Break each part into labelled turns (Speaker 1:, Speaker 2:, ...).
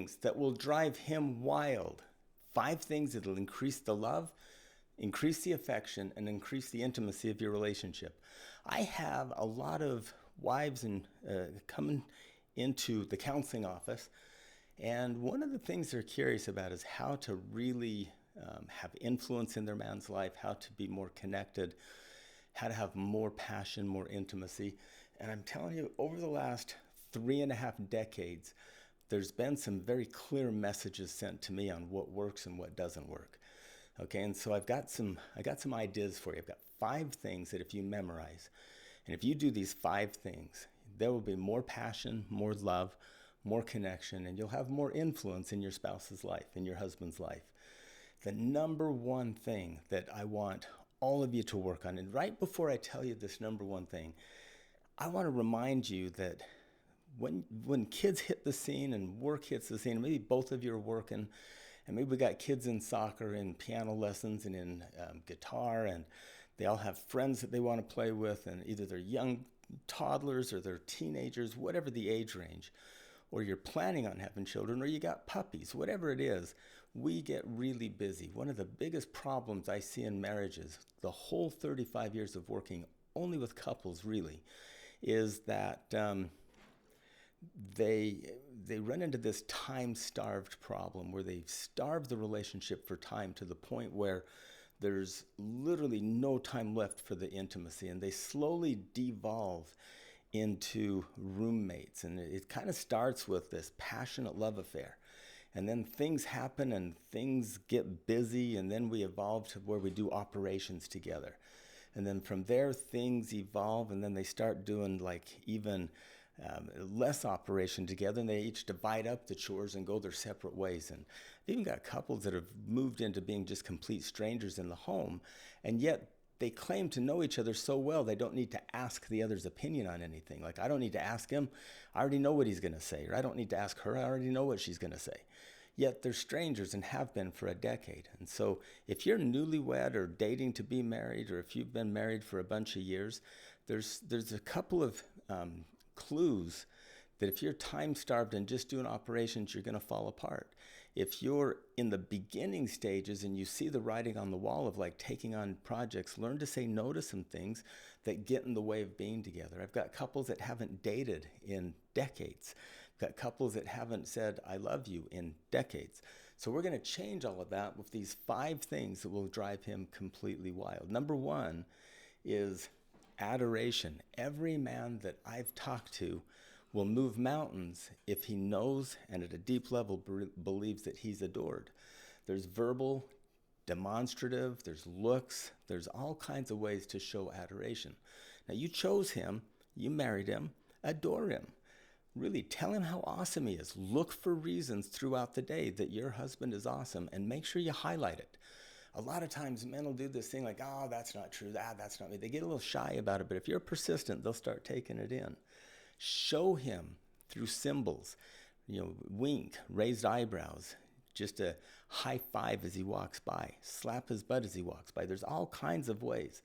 Speaker 1: things that will drive him wild. 5 things that'll increase the love, increase the affection, and increase the intimacy of your relationship. I have a lot of wives coming into the counseling office, and one of the things they're curious about is how to really have influence in their man's life, how to be more connected, how to have more passion, more intimacy. And I'm telling you, over the last 3.5 decades, there's been some very clear messages sent to me on what works and what doesn't work. Okay, and so I got some ideas for you. I've got 5 things that if you memorize, and if you do these 5 things, there will be more passion, more love, more connection, and you'll have more influence in your spouse's life, in your husband's life. The number one thing that I want all of you to work on, and right before I tell you this number one thing, I want to remind you that when kids hit the scene and work hits the scene, maybe both of you are working, and maybe we got kids in soccer and piano lessons and in guitar, and they all have friends that they want to play with, and either they're young toddlers or they're teenagers, whatever the age range, or you're planning on having children, or you got puppies, whatever it is, we get really busy. One of the biggest problems I see in marriages, the whole 35 years of working only with couples really, is that they run into this time-starved problem where they've starved the relationship for time to the point where there's literally no time left for the intimacy, and they slowly devolve into roommates. And it kind of starts with this passionate love affair, and then things happen and things get busy, and then we evolve to where we do operations together. And then from there, things evolve, and then they start doing like even less operation together, and they each divide up the chores and go their separate ways. And I've even got couples that have moved into being just complete strangers in the home, and yet they claim to know each other so well they don't need to ask the other's opinion on anything. Like, I don't need to ask him, I already know what he's going to say. Or I don't need to ask her, I already know what she's going to say. Yet they're strangers and have been for a decade. And so if you're newlywed or dating to be married, or if you've been married for a bunch of years, there's a couple of clues that if you're time-starved and just doing operations, you're going to fall apart. If you're in the beginning stages and you see the writing on the wall of like taking on projects, learn to say no to some things that get in the way of being together. I've got couples that haven't dated in decades. I've got couples that haven't said, I love you in decades. So we're going to change all of that with these 5 things that will drive him completely wild. Number 1 is adoration. Every man that I've talked to will move mountains if he knows and at a deep level believes that he's adored. There's verbal, demonstrative, there's looks, there's all kinds of ways to show adoration. Now, you chose him, you married him, adore him. Really tell him how awesome he is. Look for reasons throughout the day that your husband is awesome, and make sure you highlight it. A lot of times men will do this thing like, oh, that's not true, that's not me. They get a little shy about it, but if you're persistent, they'll start taking it in. Show him through symbols, wink, raised eyebrows, just a high five as he walks by, slap his butt as he walks by. There's all kinds of ways.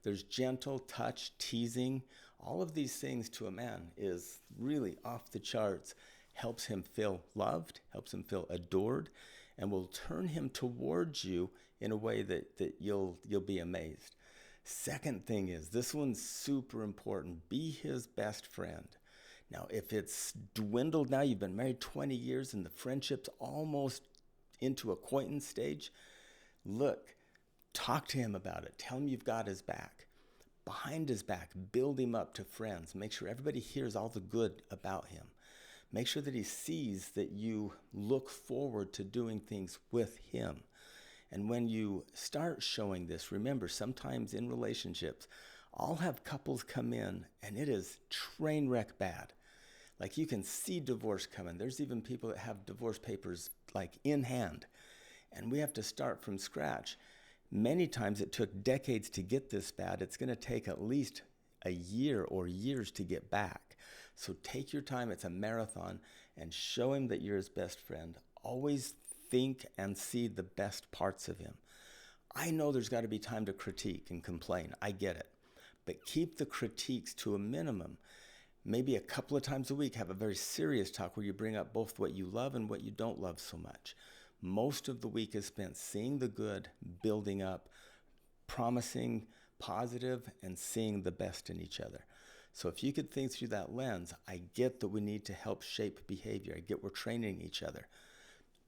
Speaker 1: There's gentle touch, teasing. All of these things to a man is really off the charts, helps him feel loved, helps him feel adored, and will turn him towards you in a way that you'll be amazed. Second thing is, this one's super important. Be his best friend. Now, if it's dwindled now, you've been married 20 years and the friendship's almost into acquaintance stage, look, talk to him about it. Tell him you've got his back. Behind his back, build him up to friends. Make sure everybody hears all the good about him. Make sure that he sees that you look forward to doing things with him. And when you start showing this, remember, sometimes in relationships, I'll have couples come in and it is train wreck bad. Like, you can see divorce coming. There's even people that have divorce papers like in hand. And we have to start from scratch. Many times it took decades to get this bad. It's going to take at least a year or years to get back. So take your time. It's a marathon, and show him that you're his best friend. Always think and see the best parts of him. I know there's got to be time to critique and complain. I get it. But keep the critiques to a minimum. Maybe a couple of times a week, have a very serious talk where you bring up both what you love and what you don't love so much. Most of the week is spent seeing the good, building up, promising positive, and seeing the best in each other. So if you could think through that lens, I get that we need to help shape behavior. I get we're training each other.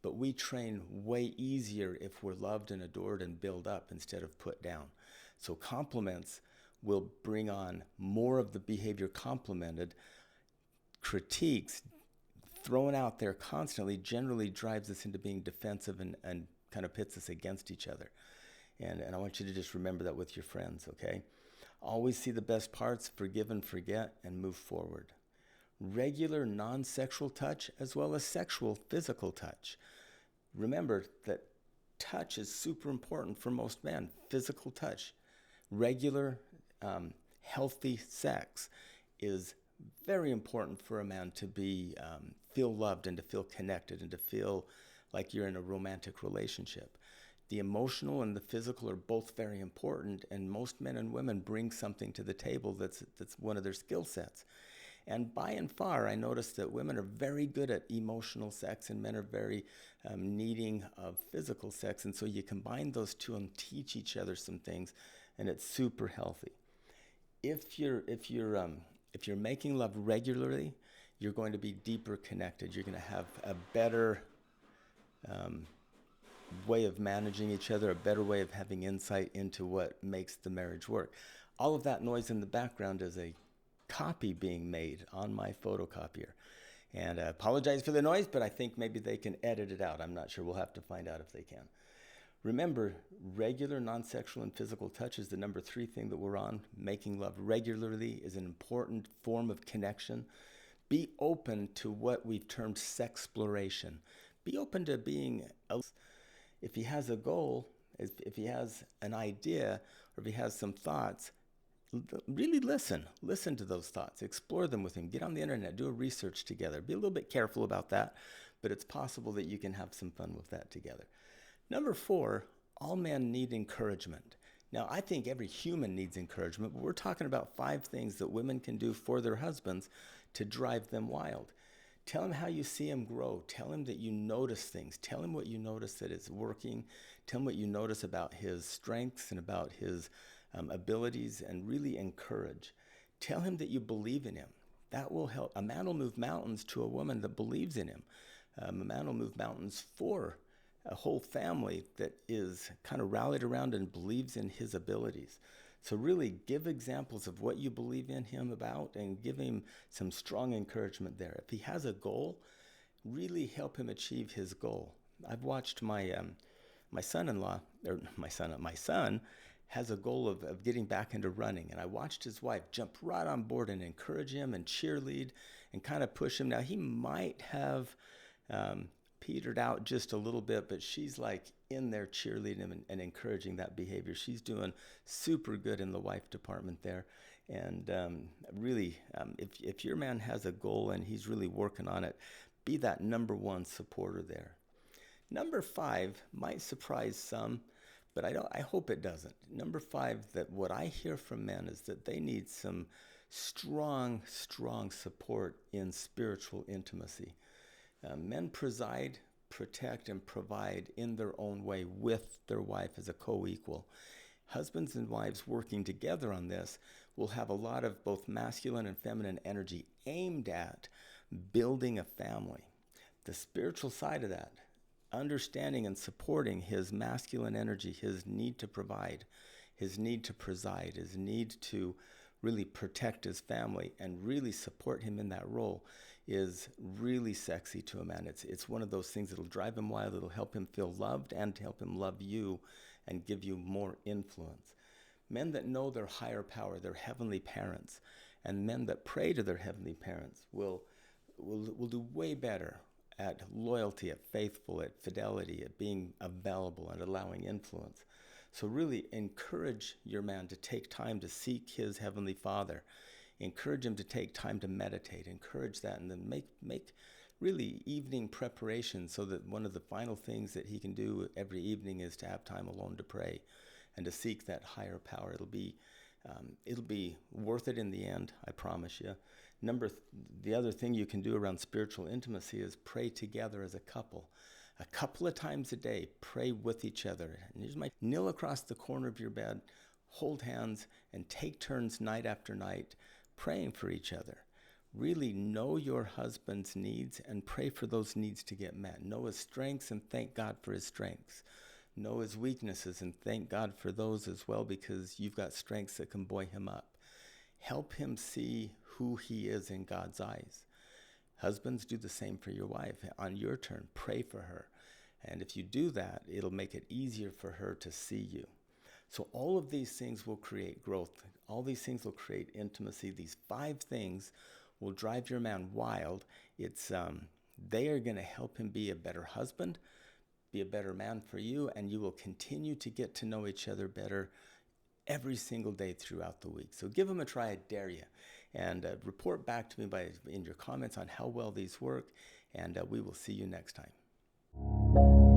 Speaker 1: But we train way easier if we're loved and adored and built up instead of put down. So compliments will bring on more of the behavior complimented. Critiques thrown out there constantly generally drives us into being defensive and kind of pits us against each other. And I want you to just remember that with your friends, okay? Always see the best parts, forgive and forget, and move forward. Regular non-sexual touch as well as sexual physical touch. Remember that touch is super important for most men. Physical touch, regular, healthy sex is very important for a man to be feel loved and to feel connected and to feel like you're in a romantic relationship. The emotional and the physical are both very important, and most men and women bring something to the table that's one of their skill sets. And by and far, I noticed that women are very good at emotional sex and men are very needing of physical sex. And so you combine those two and teach each other some things, and it's super healthy. If you're making love regularly, you're going to be deeper connected. You're going to have a better way of managing each other, a better way of having insight into what makes the marriage work. All of that noise in the background is a copy being made on my photocopier. And I apologize for the noise, but I think maybe they can edit it out. I'm not sure. We'll have to find out if they can. Remember, regular non-sexual and physical touch is the number 3 thing that we're on. Making love regularly is an important form of connection. Be open to what we've termed sexploration. Be open to being, if he has a goal, if he has an idea, or if he has some thoughts, really listen to those thoughts, explore them with him, get on the internet, do a research together. Be a little bit careful about that, but it's possible that you can have some fun with that together. Number 4, all men need encouragement. Now, I think every human needs encouragement, but we're talking about 5 things that women can do for their husbands to drive them wild. Tell him how you see him grow. Tell him that you notice things. Tell him what you notice that is working. Tell him what you notice about his strengths and about his abilities, and really encourage. Tell him that you believe in him. That will help. A man will move mountains to a woman that believes in him. A man will move mountains for a whole family that is kind of rallied around and believes in his abilities. So really give examples of what you believe in him about and give him some strong encouragement there. If he has a goal, really help him achieve his goal. I've watched my son has a goal of getting back into running, and I watched his wife jump right on board and encourage him and cheerlead and kind of push him. Now, he might have petered out just a little bit, but she's like in there cheerleading him and encouraging that behavior. She's doing super good in the wife department there. And really, if your man has a goal and he's really working on it, be that number 1 supporter there. Number 5 might surprise some, but I hope it doesn't. Number 5, that what I hear from men is that they need some strong support in spiritual intimacy. Men preside, protect, and provide in their own way with their wife as a co-equal. Husbands and wives working together on this will have a lot of both masculine and feminine energy aimed at building a family. The spiritual side of that, understanding and supporting his masculine energy, his need to provide, his need to preside, his need to really protect his family and really support him in that role is really sexy to a man. It's one of those things that'll drive him wild. It'll help him feel loved and help him love you and give you more influence. Men that know their higher power, their heavenly parents, and men that pray to their heavenly parents will do way better at loyalty, at faithful, at fidelity, at being available and allowing influence. So really encourage your man to take time to seek his heavenly Father. Encourage him to take time to meditate. Encourage that, and then make really evening preparation so that one of the final things that he can do every evening is to have time alone to pray and to seek that higher power. It'll be It'll be worth it in the end, I promise you. The other thing you can do around spiritual intimacy is pray together as a couple. A couple of times a day, pray with each other. And here's my kneel across the corner of your bed, hold hands, and take turns night after night praying for each other. Really know your husband's needs and pray for those needs to get met. Know his strengths and thank God for his strengths. Know his weaknesses and thank God for those as well, because you've got strengths that can buoy him up. Help him see who he is in God's eyes. Husbands, do the same for your wife. On your turn, pray for her. And if you do that, it'll make it easier for her to see you. So all of these things will create growth. All these things will create intimacy. These 5 things will drive your man wild. They are going to help him be a better husband, be a better man for you, and you will continue to get to know each other better every single day throughout the week. So give them a try, I dare you. And report back to me in your comments on how well these work, and we will see you next time.